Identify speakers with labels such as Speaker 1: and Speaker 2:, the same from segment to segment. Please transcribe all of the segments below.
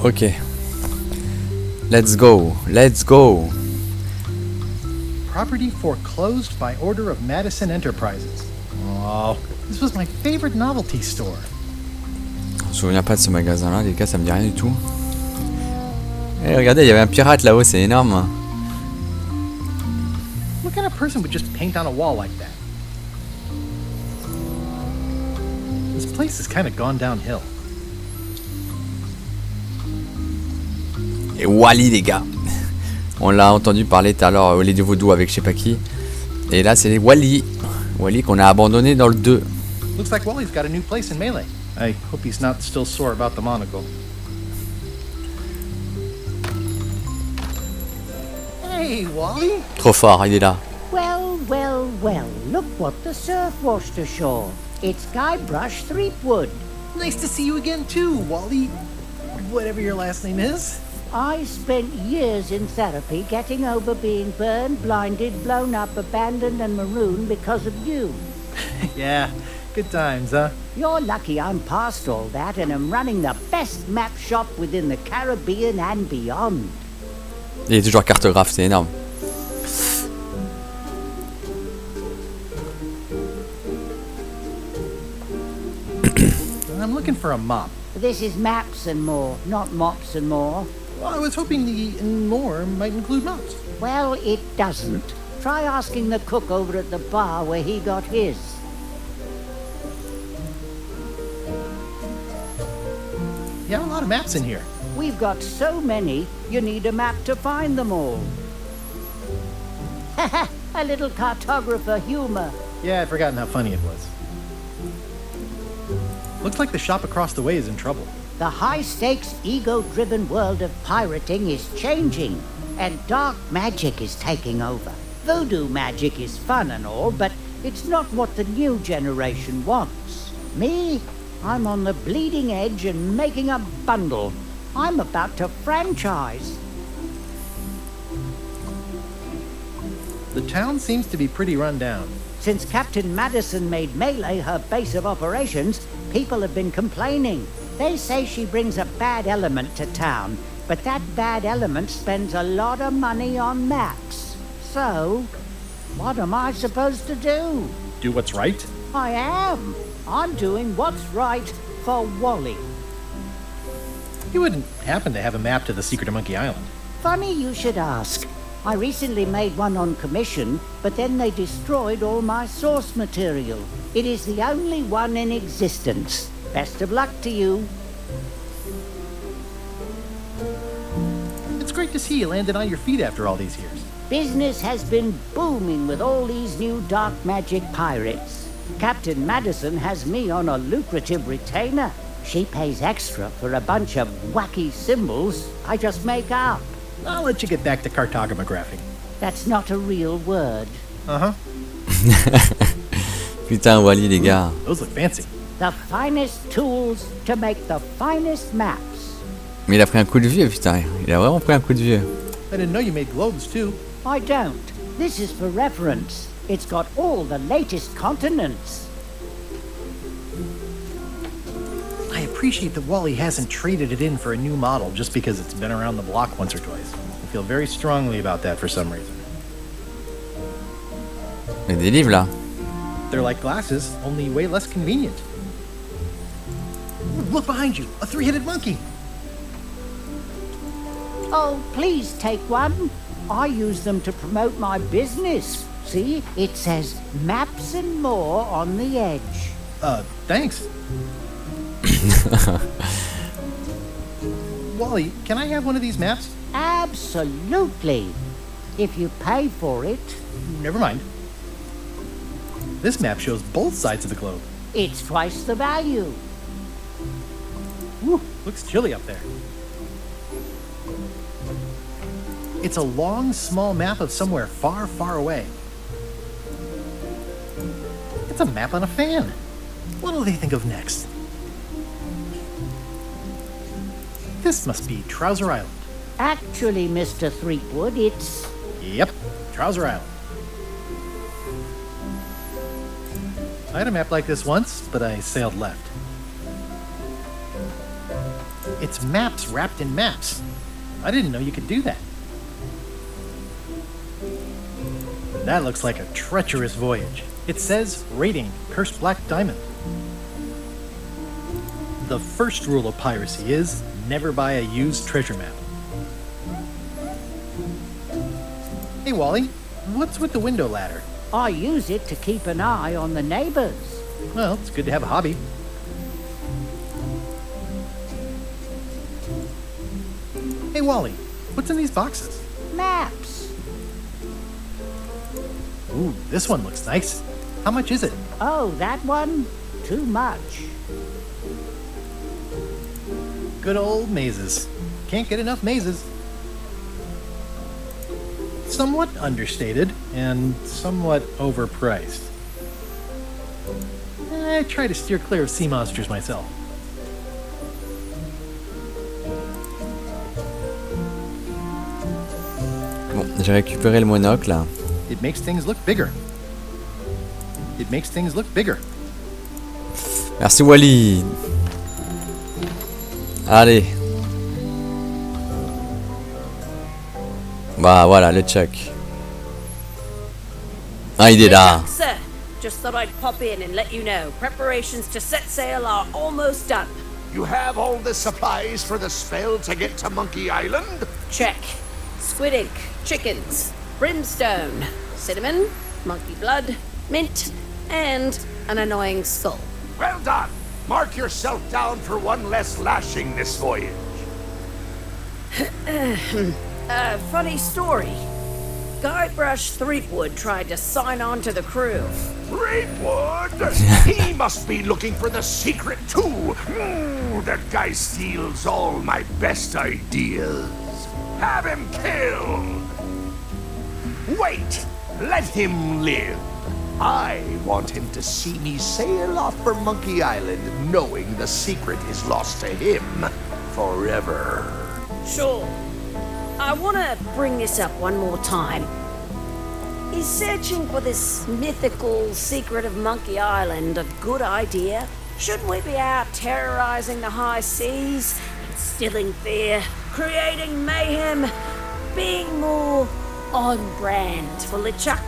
Speaker 1: Ok. Let's go. Let's go.
Speaker 2: Property foreclosed by order of Madison Enterprises. Oh, this was my favorite novelty store.
Speaker 1: Je me souviens pas de ce magasin-là, les gars, ça me dit rien du tout. Eh, regardez, il y avait un pirate là-haut, c'est énorme.
Speaker 2: What kind of person would just paint on a wall like that? This place has kind of gone downhill.
Speaker 1: Et Wally, les gars. On l'a entendu parler tout à l'heure au Lady Voodoo avec je sais pas qui. Et là, c'est les Wally. Wally qu'on a abandonné dans le 2.
Speaker 2: Looks like Wally's got a new place in Melee. I hope he's not still sore about the monocle. Hey, Wally!
Speaker 1: Trop fort, il est là.
Speaker 3: Well, well, well, look what the surf washed ashore. It's Guybrush Threepwood.
Speaker 2: Nice to see you again, too, Wally. Whatever your last name is.
Speaker 3: I spent years in therapy getting over being burned, blinded, blown up, abandoned, and marooned because of you.
Speaker 2: Yeah, good times, huh?
Speaker 3: You're lucky I'm past all that and am running the best map shop within the Caribbean and beyond.
Speaker 1: Il est toujours cartographe, c'est énorme.
Speaker 2: I'm looking for a mop.
Speaker 3: This is Maps and More, not Mops and More.
Speaker 2: Well, I was hoping the and more might include mops.
Speaker 3: Well, it doesn't. Try asking the cook over at the bar where he got his.
Speaker 2: You have a lot of maps in here.
Speaker 3: We've got so many, you need a map to find them all. A little cartographer humor.
Speaker 2: Yeah, I'd forgotten how funny it was. Looks like the shop across the way is in trouble.
Speaker 3: The high-stakes, ego-driven world of pirating is changing, and dark magic is taking over. Voodoo magic is fun and all, but it's not what the new generation wants. Me? I'm on the bleeding edge and making a bundle. I'm about to franchise.
Speaker 2: The town seems to be pretty run down.
Speaker 3: Since Captain Madison made Melee her base of operations, people have been complaining. They say she brings a bad element to town, but that bad element spends a lot of money on maps. So, what am I supposed to do?
Speaker 2: Do what's right?
Speaker 3: I am. I'm doing what's right for Wally.
Speaker 2: You wouldn't happen to have a map to the secret of Monkey Island.
Speaker 3: Funny you should ask. I recently made one on commission, but then they destroyed all my source material. It is the only one in existence. Best of luck to you.
Speaker 2: It's great to see you landed on your feet after all these years.
Speaker 3: Business has been booming with all these new dark magic pirates. Captain Madison has me on a lucrative retainer. She pays extra for a bunch of wacky symbols I just make up.
Speaker 2: I'll let you get back to cartographing.
Speaker 3: That's not a real word.
Speaker 2: Uh-huh.
Speaker 1: Putain, Wally, les gars.
Speaker 2: Those look fancy.
Speaker 3: The finest tools to make the finest maps.
Speaker 1: Mais il a pris un coup de vieux, putain. Il a vraiment pris un coup de vieux.
Speaker 2: I didn't know you made globes, too.
Speaker 3: I don't. This is for reference. It's got all the latest continents.
Speaker 2: I appreciate that Wally hasn't traded it in for a new model just because it's been around the block once or twice. I feel very strongly about that for some reason.
Speaker 1: Il y a des livres là.
Speaker 2: They're like glasses, only way less convenient. Look behind you, a three-headed monkey.
Speaker 3: Oh, please take one. I use them to promote my business. See, it says Maps and More on the edge.
Speaker 2: Thanks. Wally, can I have one of these maps?
Speaker 3: Absolutely. If you pay for it.
Speaker 2: Never mind. This map shows both sides of the globe.
Speaker 3: It's twice the value.
Speaker 2: Whew, looks chilly up there. It's a long, small map of somewhere far, far away. It's a map on a fan. What'll they think of next? This must be Trouser Island.
Speaker 3: Actually, Mr. Threepwood, it's...
Speaker 2: Yep, Trouser Island. I had a map like this once, but I sailed left. It's maps wrapped in maps. I didn't know you could do that. That looks like a treacherous voyage. It says, rating, Cursed Black Diamond. The first rule of piracy is, never buy a used treasure map. Hey Wally, what's with the window ladder?
Speaker 3: I use it to keep an eye on the neighbors.
Speaker 2: Well, it's good to have a hobby. Hey Wally, what's in these boxes?
Speaker 3: Maps.
Speaker 2: Ooh, this one looks nice. How much is it?
Speaker 3: Oh, that one? Too much.
Speaker 2: Good old mazes. Can't get enough mazes. Somewhat understated and somewhat overpriced. I try to steer clear of sea monsters myself.
Speaker 1: Bon, j'ai récupéré le monocle là.
Speaker 2: It makes things look bigger. It makes things look bigger.
Speaker 1: Merci Wally. Allez. Bah voilà le check. Ah il est là.
Speaker 4: Sir, just thought I'd pop in and let you know. Preparations to set sail are almost done.
Speaker 5: You have all the supplies for the spell to get to Monkey Island?
Speaker 4: Check. Squid ink, chickens, brimstone, cinnamon, monkey blood, mint, and an annoying skull.
Speaker 5: Well done! Mark yourself down for one less lashing this voyage.
Speaker 4: Funny story. Guybrush Threepwood tried to sign on to the crew.
Speaker 5: Threepwood! He must be looking for the secret too. That guy steals all my best ideas. Have him killed! Wait! Let him live. I want him to see me sail off for Monkey Island knowing the secret is lost to him forever.
Speaker 4: Sure. I want to bring this up one more time. Is searching for this mythical secret of Monkey Island a good idea? Shouldn't we be out terrorizing the high seas, instilling fear, creating mayhem, being more on brand for LeChuck?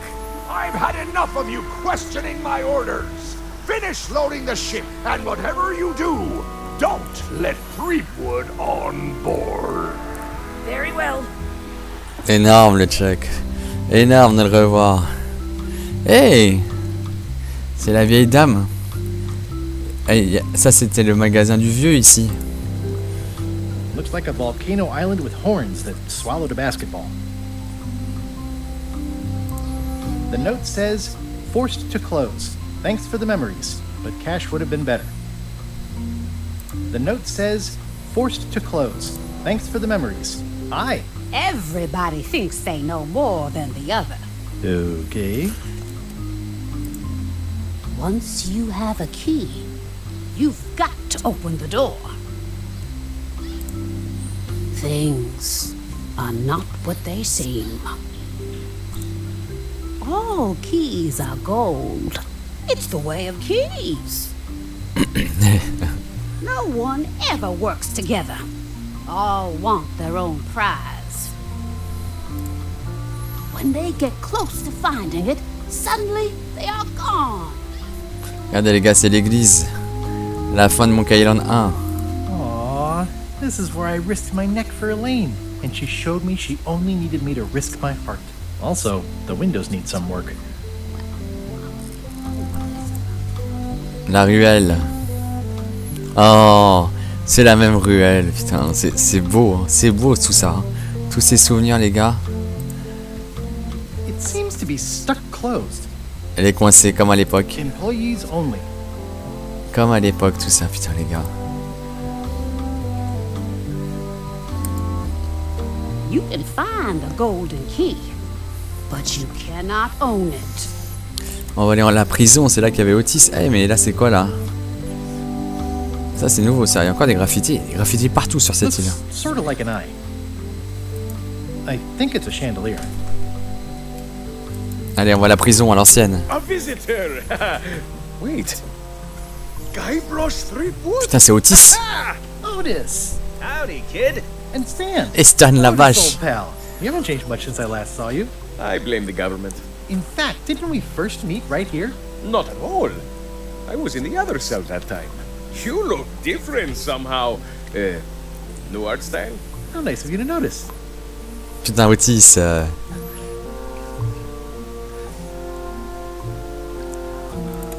Speaker 5: I've had enough of you questioning my orders. Finish loading the ship, and whatever you do, don't let Threepwood on board.
Speaker 4: Very well.
Speaker 1: Énorme le check. Énorme de le revoir. Hey! C'est la vieille dame. Hey, ça c'était le magasin du vieux ici.
Speaker 2: Looks like a volcano island with horns that swallowed a basketball. The note says, forced to close. Thanks for the memories, but cash would have been better. The note says, forced to close. Thanks for the memories. Aye.
Speaker 6: Everybody thinks they know more than the other.
Speaker 2: Okay.
Speaker 6: Once you have a key, you've got to open the door. Things are not what they seem. All keys are gold. It's the way of keys. No one ever works together. All want their own prize. When they get close to finding it, suddenly they are gone.
Speaker 1: Regardez les gars, c'est l'église. La fin de Monkey Island 1.
Speaker 2: Aww, this is where I risked my neck for Elaine, and she showed me she only needed me to risk my heart. Also, the windows need some work.
Speaker 1: La ruelle. Oh, c'est la même ruelle, putain, c'est beau, hein. C'est beau tout ça. Hein. Tous ces souvenirs, les gars.
Speaker 2: It seems to be stuck closed.
Speaker 1: Elle est coincée comme à l'époque.
Speaker 2: Employees only.
Speaker 1: Comme à l'époque, tout ça, putain, les gars.
Speaker 6: You can find the golden key, but you cannot own it.
Speaker 1: On va aller en la prison, c'est là qu'il y avait Otis. Eh, mais là, c'est quoi là? Ça, c'est nouveau, ça. Il y a encore des graffitis. Des graffitis partout sur cette île.
Speaker 2: Looks sort of like an eye. I think it's a chandelier.
Speaker 1: Allez, on va à la prison à l'ancienne.
Speaker 5: A visitor! Wait. Guybrush Threepwood?
Speaker 1: Putain, c'est Otis.
Speaker 2: Otis!
Speaker 7: Howdy, kid.
Speaker 2: And Stan.
Speaker 1: Et Stan la
Speaker 2: Old
Speaker 1: vache.
Speaker 2: pal. You haven't changed much since I last saw you.
Speaker 7: I blame the government.
Speaker 2: In fact, didn't we first meet right here?
Speaker 7: Not at all. I was in the other cell that time. You look different somehow. New art style?
Speaker 2: How nice of you to notice.
Speaker 1: Putain, Otis.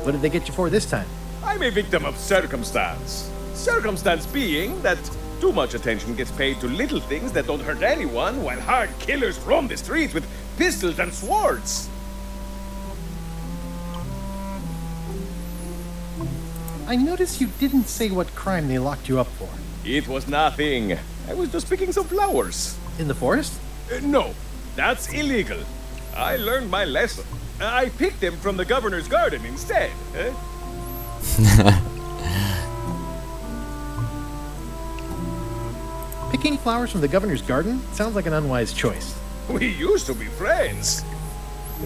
Speaker 2: What did they get you for this time?
Speaker 7: I'm a victim of circumstance. Circumstance being that too much attention gets paid to little things that don't hurt anyone, while hard killers roam the streets with pistols and swords.
Speaker 2: I noticed you didn't say what crime they locked you up for.
Speaker 7: It was nothing. I was just picking some flowers.
Speaker 2: In the forest?
Speaker 7: No, that's illegal. I learned my lesson. I picked them from the governor's garden instead.
Speaker 2: Picking flowers from the governor's garden sounds like an unwise choice.
Speaker 7: We used to be friends.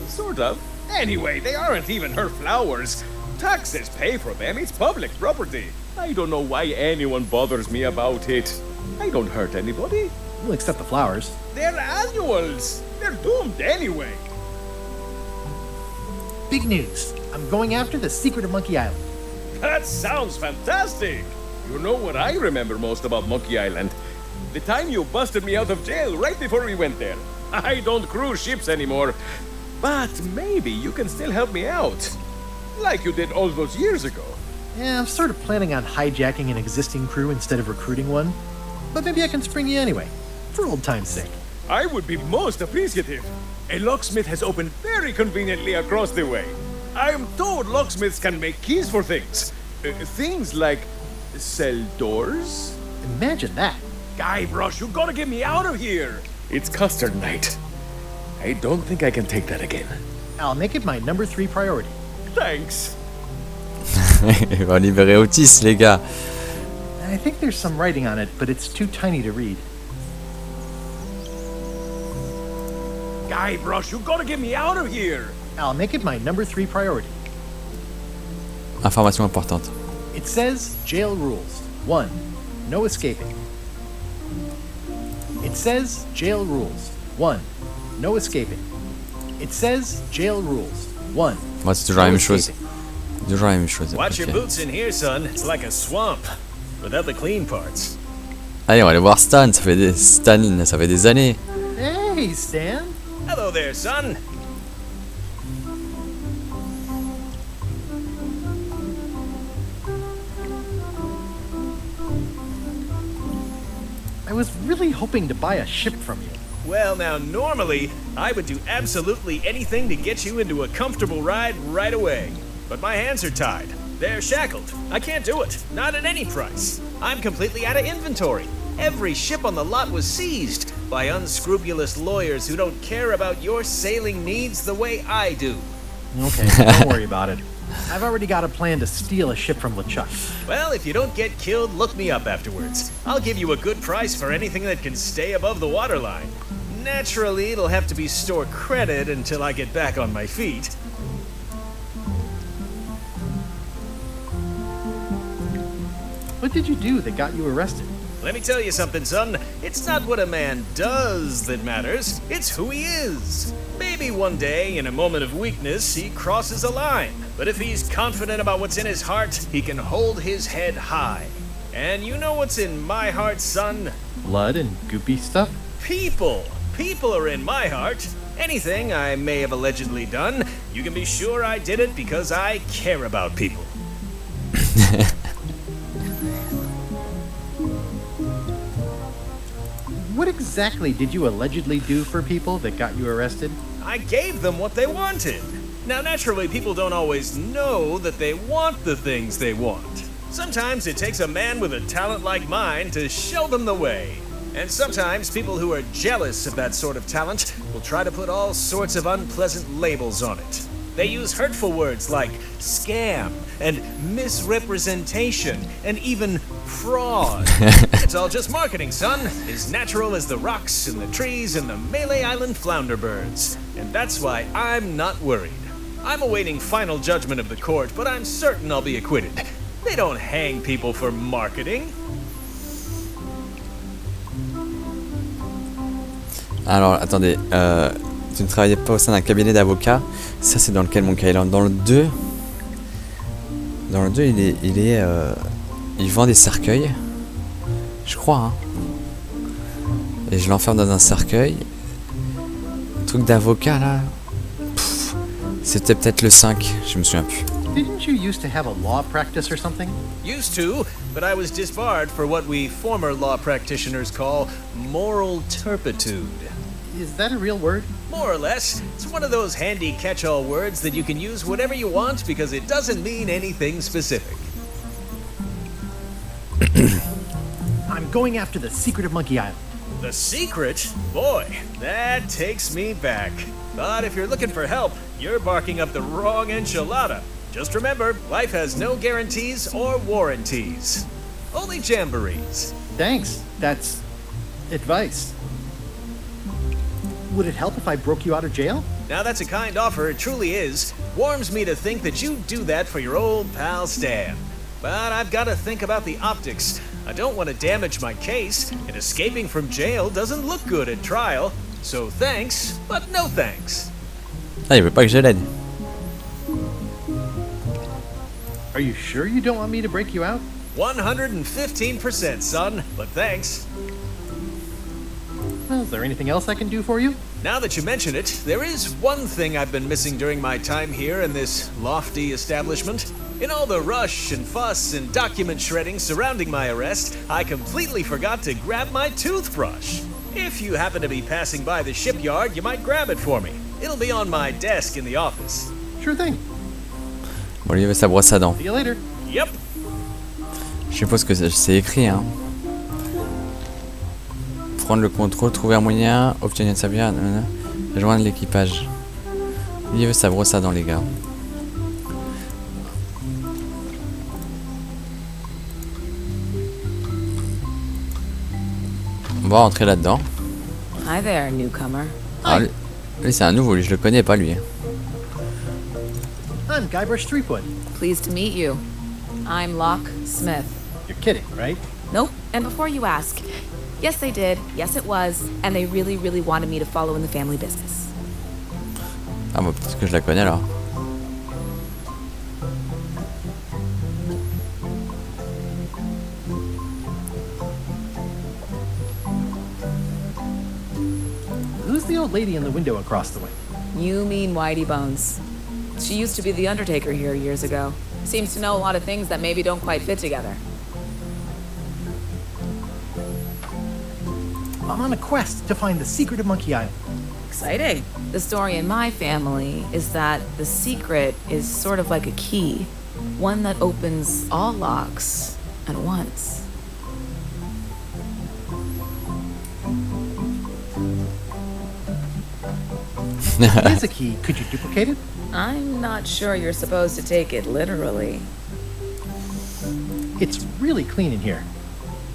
Speaker 7: Sort of. Anyway, they aren't even her flowers. Taxes pay for them. It's public property. I don't know why anyone bothers me about it. I don't hurt anybody.
Speaker 2: We'll accept the flowers.
Speaker 7: They're annuals. They're doomed anyway.
Speaker 2: Big news. I'm going after the secret of Monkey Island.
Speaker 7: That sounds fantastic. You know what I remember most about Monkey Island? The time you busted me out of jail right before we went there. I don't cruise ships anymore. But maybe you can still help me out. Like you did all those years ago.
Speaker 2: Yeah, I'm sort of planning on hijacking an existing crew instead of recruiting one. But maybe I can spring you anyway, for old time's sake.
Speaker 7: I would be most appreciative. A locksmith has opened very conveniently across the way. I am told locksmiths can make keys for things. Things like cell doors.
Speaker 2: Imagine that.
Speaker 7: Guybrush, you gotta get me out of here. It's custard night. I don't think I can take that again.
Speaker 2: I'll make it my number 3 priority.
Speaker 7: Thanks.
Speaker 1: Il va libérer Otis, les gars.
Speaker 2: I think there's some writing on it, but it's too tiny to read.
Speaker 7: Guybrush, you gotta get me out of here.
Speaker 2: I'll make it my number 3 priority.
Speaker 1: Information importante.
Speaker 2: It says jail rules. 1. No escaping. It says jail rules. 1. No escaping. It says jail rules. 1.
Speaker 1: Moi, c'est toujours la même chose. Toujours la même chose.
Speaker 8: Watch your
Speaker 1: Ok.
Speaker 8: boots in here, son. It's like a swamp, without the clean parts.
Speaker 1: Allez, on va aller voir Stan. Ça fait des années.
Speaker 2: Hey, Stan.
Speaker 8: Hello there, son.
Speaker 2: I was really hoping to buy a ship from you.
Speaker 8: Well, now, normally, I would do absolutely anything to get you into a comfortable ride right away. But my hands are tied. They're shackled. I can't do it. Not at any price. I'm completely out of inventory. Every ship on the lot was seized by unscrupulous lawyers who don't care about your sailing needs the way I do.
Speaker 2: Okay, don't worry about it. I've already got a plan to steal a ship from LeChuck.
Speaker 8: Well, if you don't get killed, look me up afterwards. I'll give you a good price for anything that can stay above the waterline. Naturally, it'll have to be store credit until I get back on my feet.
Speaker 2: What did you do that got you arrested?
Speaker 8: Let me tell you something, son. It's not what a man does that matters, it's who he is. Maybe one day, in a moment of weakness, he crosses a line. But if he's confident about what's in his heart, he can hold his head high. And you know what's in my heart, son?
Speaker 2: Blood and goopy stuff?
Speaker 8: People. People are in my heart. Anything I may have allegedly done, you can be sure I did it because I care about people.
Speaker 2: What exactly did you allegedly do for people that got you arrested?
Speaker 8: I gave them what they wanted. Now, naturally, people don't always know that they want the things they want. Sometimes it takes a man with a talent like mine to show them the way. And sometimes people who are jealous of that sort of talent will try to put all sorts of unpleasant labels on it. They use hurtful words like scam and misrepresentation and even fraud. It's all just marketing, son. As natural as the rocks and the trees and the Malay Island flounder birds. And that's why I'm not worried. I'm awaiting final judgment of the court, but I'm certain I'll be acquitted. They don't hang people for marketing.
Speaker 1: Alors, attendez, tu ne travaillais pas au sein d'un cabinet d'avocats. Ça, c'est dans lequel Monkey Island? Dans le 2, il vend des cercueils. Je crois, hein. Et je l'enferme dans un cercueil. Truc d'avocat, là. Pff, c'était peut-être le 5, je me souviens plus.
Speaker 2: Didn't you used to have a law practice or something?
Speaker 8: Used to, but I was disbarred for what we former law practitioners call moral turpitude.
Speaker 2: Is that a real word?
Speaker 8: More or less. It's one of those handy catch-all words that you can use whenever you want because it doesn't mean anything specific.
Speaker 2: I'm going after the secret of Monkey Island.
Speaker 8: The secret? Boy, that takes me back. But if you're looking for help, you're barking up the wrong enchilada. Just remember, life has no guarantees or warranties. Only jamborees.
Speaker 2: Thanks. That's advice. Would it help if I broke you out of jail?
Speaker 8: Now that's a kind offer, it truly is. Warms me to think that you'd do that for your old pal Stan. But I've got to think about the optics. I don't want to damage my case, and escaping from jail doesn't look good at trial. So thanks, but no thanks.
Speaker 1: Ah, il veut pas que je l'aide.
Speaker 2: Are you sure you don't want me to break you out?
Speaker 8: 115%, son, but thanks.
Speaker 2: Well, is there anything else I can do for you?
Speaker 8: Now that you mention it, there is one thing I've been missing during my time here in this lofty establishment. In all the rush and fuss and document shredding surrounding my arrest, I completely forgot to grab my toothbrush. If you happen to be passing by the shipyard, you might grab it for me. It'll be on my desk in the office.
Speaker 2: Sure thing.
Speaker 1: Bon, lui, il veut sa brosse à dents.
Speaker 2: See you later.
Speaker 8: Yep.
Speaker 1: Je suppose que c'est écrit, hein. Prendre le contrôle, trouver un moyen, obtenir sa bière, rejoindre l'équipage. Lui, il veut sa brosse à dents, les gars. On va rentrer là-dedans.
Speaker 9: Hi there, newcomer.
Speaker 1: Ah, lui c'est un nouveau, lui, je le connais pas, lui.
Speaker 2: I'm Guybrush Threepwood.
Speaker 9: Pleased to meet you. I'm Locke Smith.
Speaker 2: You're kidding, right?
Speaker 9: Nope. And before you ask, yes, they did. Yes, it was. And they really, really wanted me to follow in the family business.
Speaker 1: Ah, bah, peut-être que je la connais, alors.
Speaker 2: Who's the old lady in the window across the way?
Speaker 9: You mean Whitey Bones. She used to be the Undertaker here years ago. Seems to know a lot of things that maybe don't quite fit together.
Speaker 2: I'm on a quest to find the secret of Monkey Island.
Speaker 9: Exciting. The story in my family is that the secret is sort of like a key, one that opens all locks at once.
Speaker 2: It is a key. Could you duplicate it?
Speaker 9: I'm not sure you're supposed to take it literally.
Speaker 2: It's really clean in here.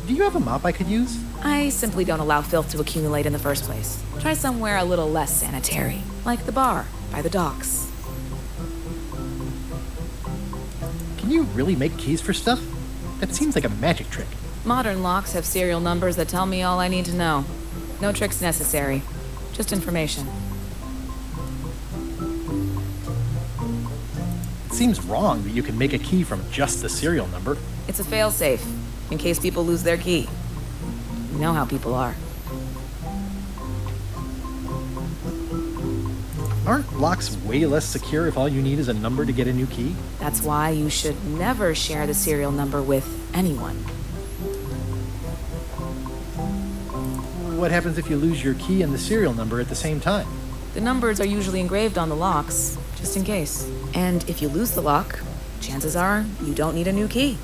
Speaker 2: Do you have a mop I could use?
Speaker 9: I simply don't allow filth to accumulate in the first place. Try somewhere a little less sanitary, like the bar by the docks.
Speaker 2: Can you really make keys for stuff? That seems like a magic trick.
Speaker 9: Modern locks have serial numbers that tell me all I need to know. No tricks necessary, just information.
Speaker 2: It seems wrong that you can make a key from just the serial number.
Speaker 9: It's a failsafe, in case people lose their key. You know how people are.
Speaker 2: Aren't locks way less secure if all you need is a number to get a new key?
Speaker 9: That's why you should never share the serial number with anyone.
Speaker 2: What happens if you lose your key and the serial number at the same time?
Speaker 9: The numbers are usually engraved on the locks, just in case. And if you lose the lock, chances are you don't need a new key.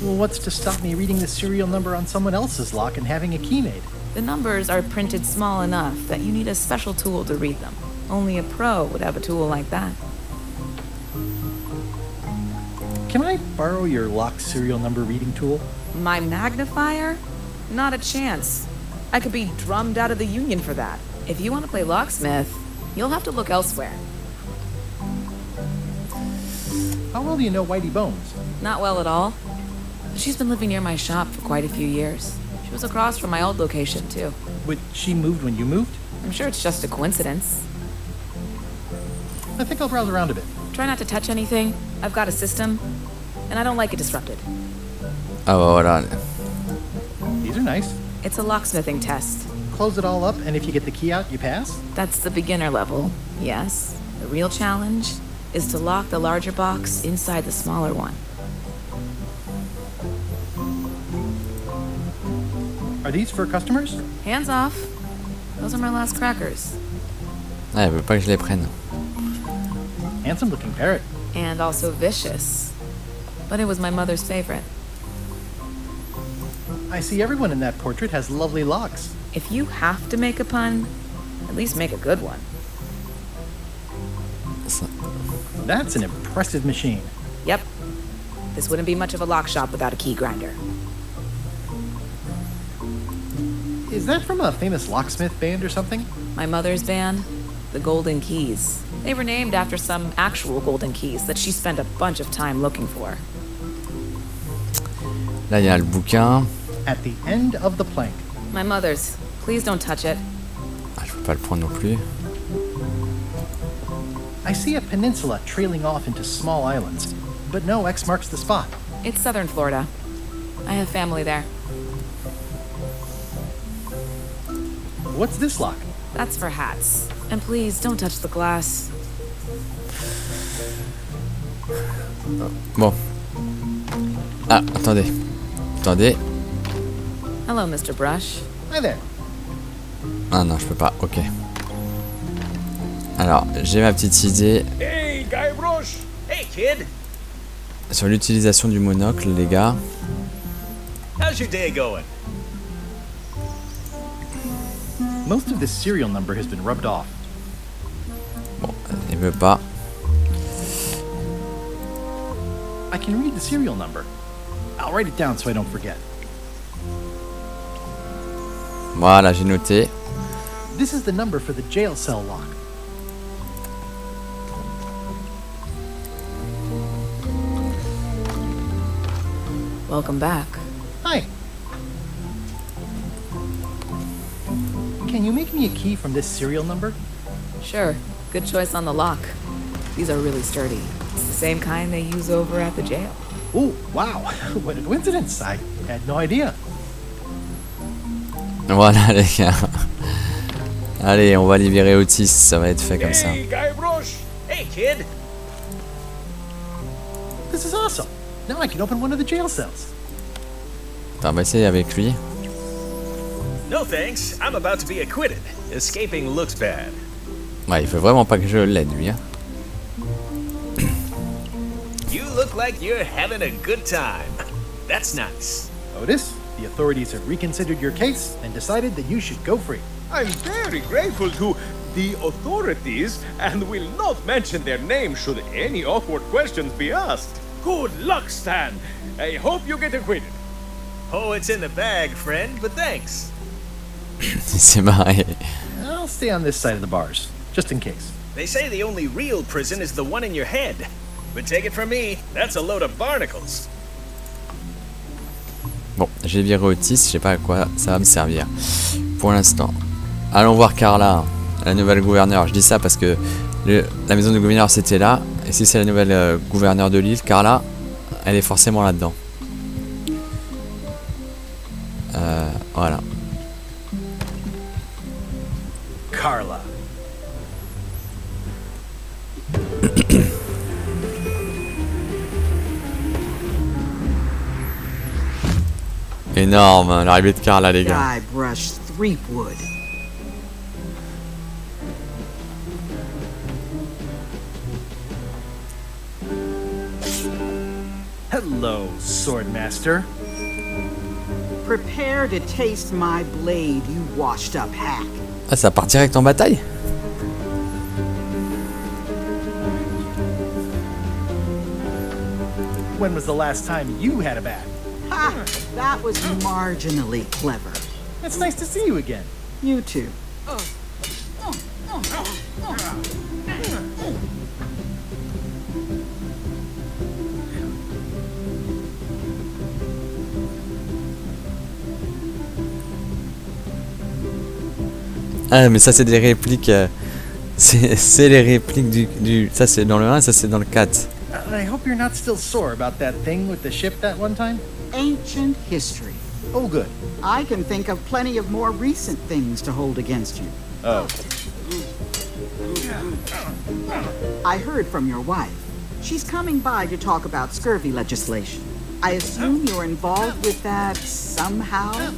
Speaker 2: Well, what's to stop me reading the serial number on someone else's lock and having a key made?
Speaker 9: The numbers are printed small enough that you need a special tool to read them. Only a pro would have a tool like that.
Speaker 2: Can I borrow your lock serial number reading tool?
Speaker 9: My magnifier? Not a chance. I could be drummed out of the union for that. If you want to play locksmith, you'll have to look elsewhere.
Speaker 2: How well do you know Whitey Bones?
Speaker 9: Not well at all. She's been living near my shop for quite a few years. She was across from my old location, too.
Speaker 2: But she moved when you moved?
Speaker 9: I'm sure it's just a coincidence.
Speaker 2: I think I'll browse around a bit.
Speaker 9: Try not to touch anything. I've got a system, and I don't like it disrupted.
Speaker 1: Ah bah voilà.
Speaker 2: These are nice.
Speaker 9: It's a locksmithing test.
Speaker 2: Close it all up, and if you get the key out, you pass?
Speaker 9: That's the beginner level, yes. The real challenge is to lock the larger box inside the smaller one.
Speaker 2: Are these for customers?
Speaker 9: Hands off. Those are my last crackers.
Speaker 1: Ah, elle veut pas que je les prenne.
Speaker 2: Handsome looking parrot.
Speaker 9: And also vicious. But it was my mother's favorite.
Speaker 2: I see everyone in that portrait has lovely locks.
Speaker 9: If you have to make a pun, at least make a good one.
Speaker 2: That's an impressive machine.
Speaker 9: Yep. This wouldn't be much of a lock shop without a key grinder.
Speaker 2: Is that from a famous locksmith band or something?
Speaker 9: My mother's band, the Golden Keys. They were named after some actual golden keys that she spent a bunch of time looking for.
Speaker 1: Là, il y a le bouquin.
Speaker 2: At the end of the plank.
Speaker 9: My mother's. Please don't touch it.
Speaker 1: Ah, je peux pas le prendre non plus.
Speaker 2: I see a peninsula trailing off into small islands, but no X marks the spot.
Speaker 9: It's southern Florida. I have family there.
Speaker 2: What's this lock?
Speaker 9: That's for hats. And please, don't touch the glass.
Speaker 1: Bon. Ah, attendez. Attendez.
Speaker 9: Hello, Mr. Brush.
Speaker 2: Hi there.
Speaker 1: Ah non, je peux pas. Ok. Alors, j'ai ma petite idée
Speaker 7: Hey, Guybrush!
Speaker 8: Hey, kid.
Speaker 1: sur l'utilisation du monocle, les gars.
Speaker 8: How's your day going?
Speaker 2: Most of this serial number has been rubbed off.
Speaker 1: Bon, il veut pas.
Speaker 2: I can read the serial number. I'll write it down so I don't forget.
Speaker 1: Voilà, j'ai noté.
Speaker 2: This is the number for the jail cell lock.
Speaker 9: Welcome back.
Speaker 2: Hi. Can you make me a key from this serial number?
Speaker 9: Sure. Good choice on the lock. These are really sturdy. It's the same kind they use over at the jail.
Speaker 2: Oh, wow. What a coincidence. I had no idea.
Speaker 1: Voilà, les gars. Allez, on va libérer Otis, ça va être fait comme ça.
Speaker 7: Hey, Guybrush!
Speaker 8: Hey, kid.
Speaker 2: This is awesome. Now I can open one of the jail cells.
Speaker 1: Attends, on va essayer avec lui.
Speaker 8: No thanks. I'm about to be acquitted. Escaping looks bad.
Speaker 1: Ouais, il faut vraiment pas que je l'aide, lui. Hein.
Speaker 8: You look like you're having a good time. That's nice.
Speaker 2: Otis, the authorities have reconsidered your case and decided that you should go free.
Speaker 7: I'm very grateful to the authorities and will not mention their name should any awkward questions be asked. Good luck, Stan. I hope you get acquitted.
Speaker 8: Oh, it's in the bag, friend, but thanks.
Speaker 1: C'est marré.
Speaker 2: I'll stay on this side of the bars, just in case.
Speaker 8: They say the only real prison is the one in your head. But take it from me, that's a load of barnacles.
Speaker 1: Bon, j'ai viré Otis, je sais pas à quoi ça va me servir. Pour l'instant. Allons voir Carla, la nouvelle gouverneure. Je dis ça parce que la maison du gouverneur c'était là. Et si c'est la nouvelle gouverneure de l'île, Carla, elle est forcément là-dedans. Voilà.
Speaker 8: Carla.
Speaker 1: Énorme, l'arrivée de Carla, les gars.
Speaker 10: Guybrush Threepwood.
Speaker 2: Hello, Swordmaster.
Speaker 10: Prepare to taste my blade, you washed up hack.
Speaker 1: Ah, ça part direct en bataille?
Speaker 2: When was the last time you had a bat?
Speaker 10: Ha! That was marginally clever.
Speaker 2: It's nice to see you again.
Speaker 10: You too.
Speaker 1: Ah, mais ça, c'est des répliques. C'est les répliques du. Ça, c'est dans le 1, ça, c'est dans le 4.
Speaker 2: I hope you're not still sore about that thing with the ship that one time.
Speaker 10: Ancient history.
Speaker 2: Oh, good.
Speaker 10: I can think of plenty of more recent things to hold against you.
Speaker 2: Oh.
Speaker 10: I heard from your wife. She's coming by to talk about scurvy legislation. I assume you're involved with that somehow?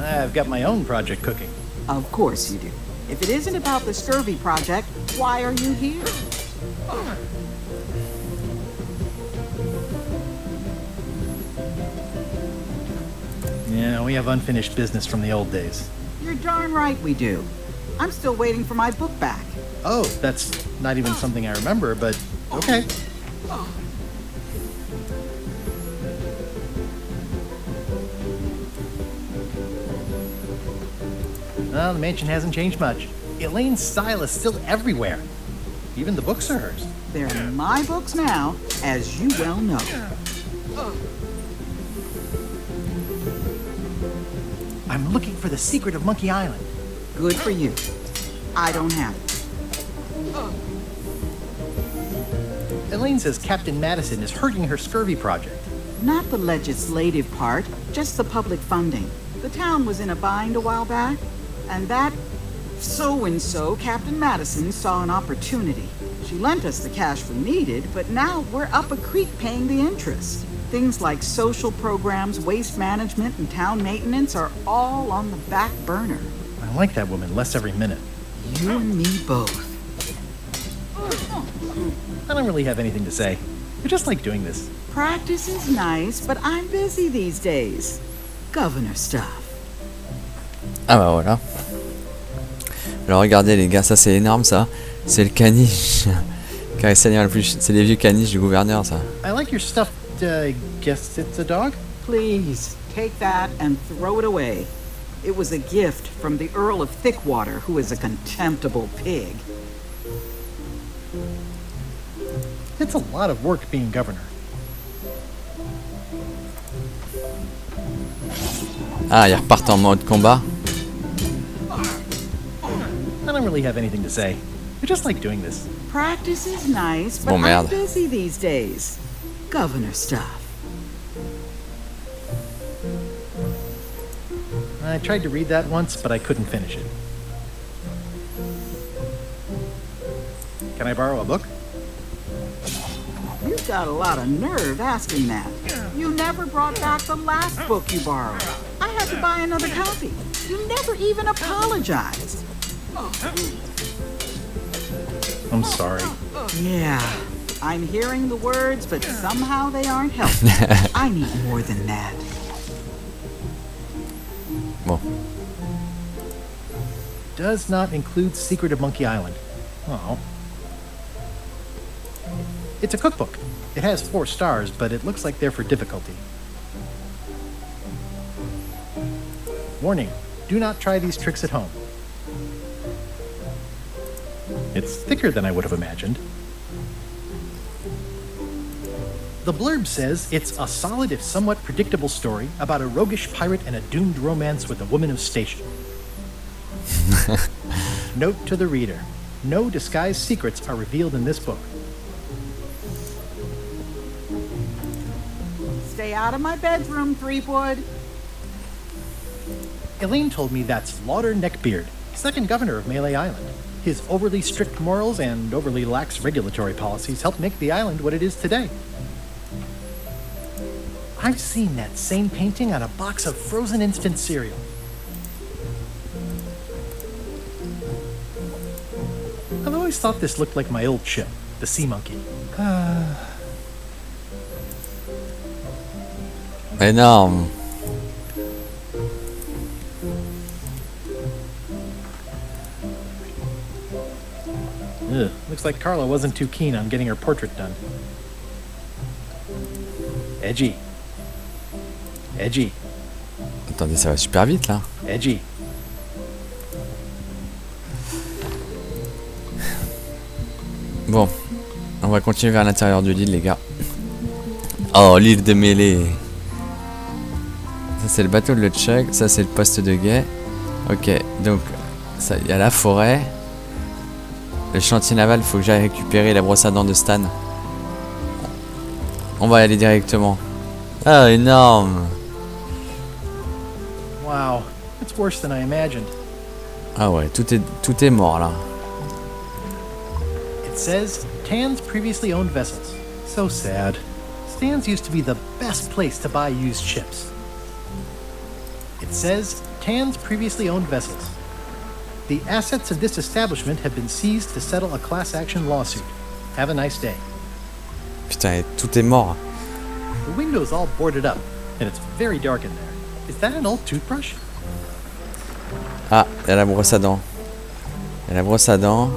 Speaker 2: I've got my own project cooking.
Speaker 10: Of course you do. If it isn't about the scurvy project, why are you here?
Speaker 2: Yeah, we have unfinished business from the old days.
Speaker 10: You're darn right we do. I'm still waiting for my book back.
Speaker 2: Oh, that's not even something I remember, but okay. Well, the mansion hasn't changed much. Elaine's style is still everywhere. Even the books are hers.
Speaker 10: They're my books now, as you well know.
Speaker 2: I'm looking for the secret of Monkey Island.
Speaker 10: Good for you. I don't have it.
Speaker 2: Elaine says Captain Madison is hurting her scurvy project.
Speaker 10: Not the legislative part, just the public funding. The town was in a bind a while back, and that so-and-so, Captain Madison, saw an opportunity. She lent us the cash we needed, but now we're up a creek paying the interest. Things like social programs, waste management, and town maintenance are all on the back burner.
Speaker 2: I like that woman less every minute.
Speaker 10: You and me both.
Speaker 2: I don't really have anything to say. I just like doing this.
Speaker 10: Practice is nice, but I'm busy these days. Governor stuff.
Speaker 1: Ah bah voilà. Alors regardez les gars, ça c'est énorme ça. C'est le caniche. C'est les vieux caniches du gouverneur ça.
Speaker 2: I like your stuffed, guess it's a dog?
Speaker 10: Please, take that and throw it away. It was a gift from the Earl of Thickwater, who is a contemptible pig.
Speaker 2: It's a lot of work being governor.
Speaker 1: Ah, ils repartent en mode combat.
Speaker 2: I don't really have anything to say. I just like doing this.
Speaker 10: Practice is nice, but
Speaker 1: Oh,
Speaker 10: I'm
Speaker 1: merde.
Speaker 10: busy these days. Governor stuff.
Speaker 2: I tried to read that once, but I couldn't finish it. Can I borrow a book?
Speaker 10: You've got a lot of nerve asking that. You never brought back the last book you borrowed. I had to buy another copy. You never even apologized.
Speaker 2: I'm sorry.
Speaker 10: Yeah, I'm hearing the words, but somehow they aren't helping. I need more than that.
Speaker 1: Bon.
Speaker 2: Does not include Secret of Monkey Island. Oh. It's a cookbook. It has 4 stars, but it looks like they're for difficulty. Warning, do not try these tricks at home. It's thicker than I would have imagined. The blurb says it's a solid if somewhat predictable story about a roguish pirate and a doomed romance with a woman of station. Note to the reader, no disguised secrets are revealed in this book.
Speaker 10: Stay out of my bedroom, Threepwood.
Speaker 2: Elaine told me that's Lauder Neckbeard, second governor of Melee Island. His overly strict morals and overly lax regulatory policies helped make the island what it is today. I've seen that same painting on a box of frozen instant cereal. I've always thought this looked like my old ship, the Sea Monkey.
Speaker 1: Énorme.
Speaker 2: Ugh, looks like Carla wasn't too keen on getting her portrait done. Edgy. Edgy.
Speaker 1: Attendez, ça va super vite là.
Speaker 2: Edgy.
Speaker 1: Bon. On va continuer vers l'intérieur de l'île, les gars. Oh, l'île de mêlée. Ça, c'est le bateau de LeChuck. Ça, c'est le poste de guet. Ok, donc, il y a la forêt. Le chantier naval, faut que j'aille récupérer la brosse à dents de Stan. On va y aller directement. Ah, énorme.
Speaker 2: Wow, it's worse than I imagined.
Speaker 1: Ah ouais, tout est mort, là.
Speaker 2: It says, Tan's previously owned vessels. So sad. Stan's used to be the best place to buy used ships. It says, Tan's previously owned vessels. The assets of this establishment have been seized to settle a class action lawsuit. Have a nice day.
Speaker 1: Putain, tout est mort.
Speaker 2: The window's all boarded up, and it's very dark in there. Is that an old toothbrush?
Speaker 1: Ah, il y a la brosse à dents. Il y a la brosse à dents.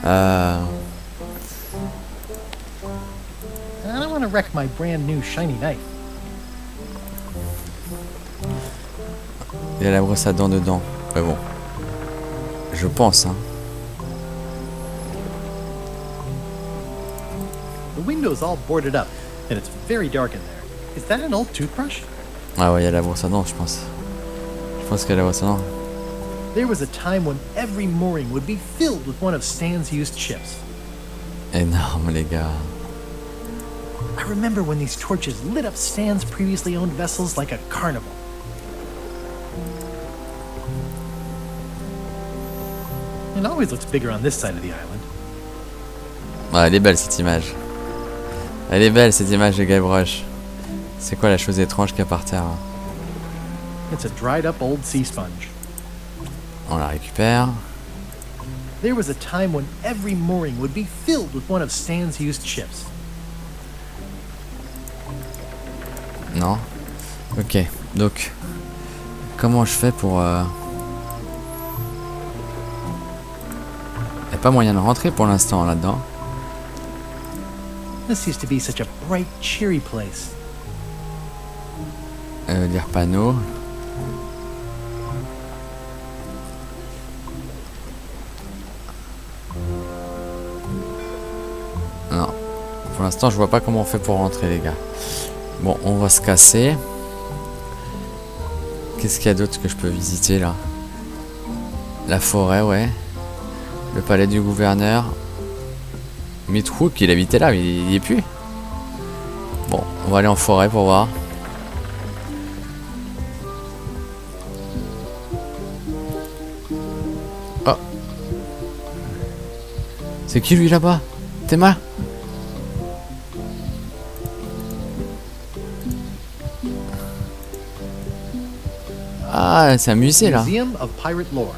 Speaker 2: I don't want to wreck my brand new shiny knife.
Speaker 1: Il y a la brosse à dents dedans. Ouais, bon. Je pense, hein.
Speaker 2: The window's all boarded up, and it's very dark in there. Is that an old toothbrush?
Speaker 1: Ah ouais, il y a la brosse à dents, je pense. Je pense qu'il y a la brosse à dents.
Speaker 2: There was a time when every mooring would be filled with one of Stan's used ships.
Speaker 1: Énorme, les gars.
Speaker 2: I remember when these torches lit up Stan's previously owned vessels like a carnival. It always looks bigger on this side of the island.
Speaker 1: Ah, elle est belle, cette image. Elle est belle, cette image de Guybrush. C'est quoi la chose étrange qu'il y a par terre, hein?
Speaker 2: It's a dried up old sea sponge.
Speaker 1: On la récupère.
Speaker 2: There was a time when every mooring would be filled with one of Stan's used ships.
Speaker 1: Non. Ok, donc... Comment je fais pour... Il n'y a pas moyen de rentrer pour l'instant, là-dedans.
Speaker 2: This used to be such a bright, cheery place.
Speaker 1: Lire panneau. Non. Pour l'instant, je vois pas comment on fait pour rentrer, les gars. Bon, on va se casser. Qu'est-ce qu'il y a d'autre que je peux visiter, là? La forêt, ouais. Le palais du gouverneur. Midhook, il habitait là, mais il y est plus. Bon, on va aller en forêt pour voir. Oh. C'est qui lui là-bas? Théma? Ah, c'est un musée là.
Speaker 2: Museum of Pirate Lore.